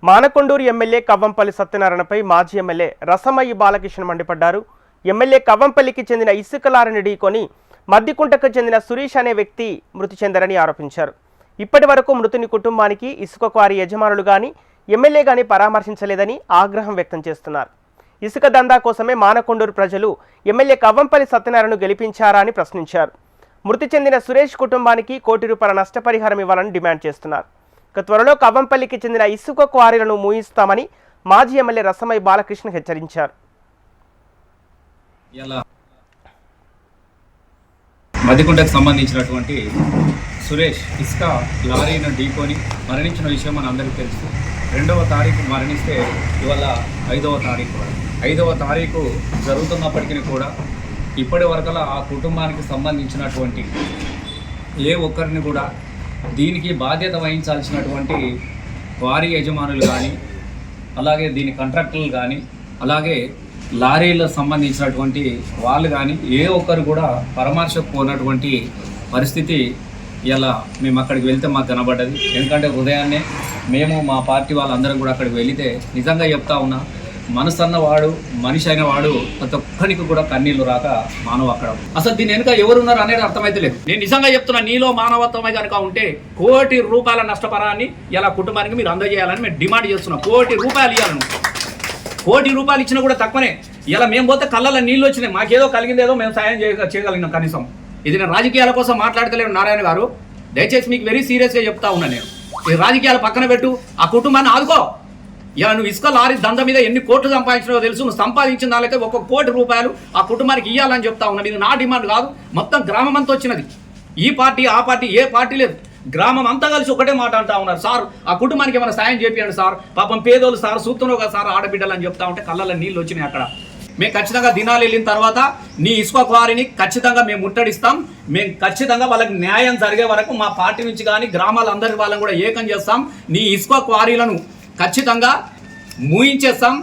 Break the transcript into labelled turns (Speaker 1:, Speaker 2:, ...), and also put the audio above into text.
Speaker 1: Manakondur MLA Kavvampalli సత్యనారాయణపై మాజీ MLA రసమయ్యి Balakrishna మండిపడ్డారు. MLA కవ్వంపల్లికి చెందిన ఇసుక లారీని ఢీకొని మద్దికుంటకు చెందిన సురేష్ అనే వ్యక్తి మృతి చెందారని ఆరోపించారు. ఇప్పటి వరకు మృతుని కుటుంబానికి ఇసుక క్వారీ యజమానులు గాని ఎమ్మెల్యే గాని పరామర్శించలేదని ఆగ్రహం వ్యక్తం చేస్తున్నారు. ఇసుక దందా కోసమే మానకొండూరు ప్రజలు ఎమ్మెల్యే కవ్వంపల్లి సత్యనారాయణను గెలిపించారా అని ప్రశ్నించారు. మృతి చెందిన సురేష్ కుటుంబానికి ₹1 కోటి నష్టపరిహారం ఇవ్వాలని డిమాండ్ చేస్తున్నారు. త్వరలో కవ్వంపల్లికి చెందిన ఇసుక క్వారీలను మూయిస్తామని మాజీ ఎమ్మెల్యే రసమయ్యి బాలకృష్ణ హెచ్చరించారు.
Speaker 2: మద్దికుంటకు సంబంధించినటువంటి సురేష్ ఇసుక లారీని ఢీకొని మరణించిన విషయం మన అందరికీ తెలుసు. 2వ తారీఖు మరణిస్తే ఇవాళ 5వ తారీఖు జరుగుతున్నప్పటికీ కూడా ఇప్పటి వరకలా ఆ కుటుంబానికి సంబంధించినటువంటి ఏ ఒక్కరిని కూడా దీనికి బాధ్యత వహించాల్సినటువంటి క్వారీ యజమానులు కానీ, అలాగే దీని కాంట్రాక్టర్లు కానీ, అలాగే లారీలకు సంబంధించినటువంటి వాళ్ళు కానీ ఏ ఒక్కరు కూడా పరామర్శపోయినటువంటి పరిస్థితి ఇలా మేము అక్కడికి వెళ్తే మాకు కనబడ్డది. ఎందుకంటే ఉదయాన్నే మేము మా పార్టీ వాళ్ళందరం కూడా అక్కడికి వెళితే నిజంగా చెప్తా ఉన్నా, మనసు అన్నవాడు మనిషి అయిన వాడు ప్రతి ఒక్కరికి కూడా కన్నీళ్లు రాక మానవ అక్కడ అసలు దీని వెనుక ఎవరున్నారు అనేది అర్థమైతే లేదు. నేను నిజంగా చెప్తున్నా, నీలో మానవత్వమే కనుక ఉంటే ₹1 కోటి నష్టపరాన్ని ఇలా కుటుంబానికి మీరు అందజేయాలని మేము డిమాండ్ చేస్తున్నాం. ₹1 కోటి ఇవ్వాలను. ₹1 కోటి ఇచ్చినా కూడా తక్కువనే. ఇలా మేము పోతే కళ్ళల్లో నీళ్ళు వచ్చినాయి. మాకేదో కలిగిందేదో మేము సాయం చేయగలిగినాం కనీసం. ఇది నేను రాజకీయాల కోసం మాట్లాడతలేను నారాయణ గారు. దయచేసి మీకు వెరీ సీరియస్గా చెప్తా ఉన్నా. నేను ఈ రాజకీయాలు పక్కన పెట్టు, ఆ కుటుంబాన్ని ఆదుకో. ఇలా నువ్వు ఇసుక లారీ దంద మీద ఎన్ని కోట్లు సంపాదించినో తెలుసు. నువ్వు సంపాదించిన దానికైతే ₹1 కోటి ఆ కుటుంబానికి ఇవ్వాలని చెప్తా ఉన్నా. ఇది నా డిమాండ్ కాదు, మొత్తం గ్రామం అంతా వచ్చినది. ఈ పార్టీ ఆ పార్టీ ఏ పార్టీ లేదు, గ్రామం అంతా కలిసి ఒకటే మాట అంటా ఉన్నారు. సార్ ఆ కుటుంబానికి ఏమైనా సాయం చేపియండి సార్, పాపం పేదోళ్ళు సార్, సూత్తునో కదా సార్ ఆడబిడ్డలు అని చెప్తా ఉంటే కళ్ళల్లో నీళ్ళు వచ్చినాయి. అక్కడ మేము ఖచ్చితంగా దినాలు వెళ్ళిన తర్వాత నీ ఇసుక క్వారీని ఖచ్చితంగా మేము ముట్టడిస్తాం. మేము ఖచ్చితంగా వాళ్ళకి న్యాయం జరిగే వరకు మా పార్టీ నుంచి కానీ గ్రామాలందరి వాళ్ళని కూడా ఏకం చేస్తాం. నీ ఇసుక క్వారీలను ఖచ్చితంగా మూయించేస్తాం.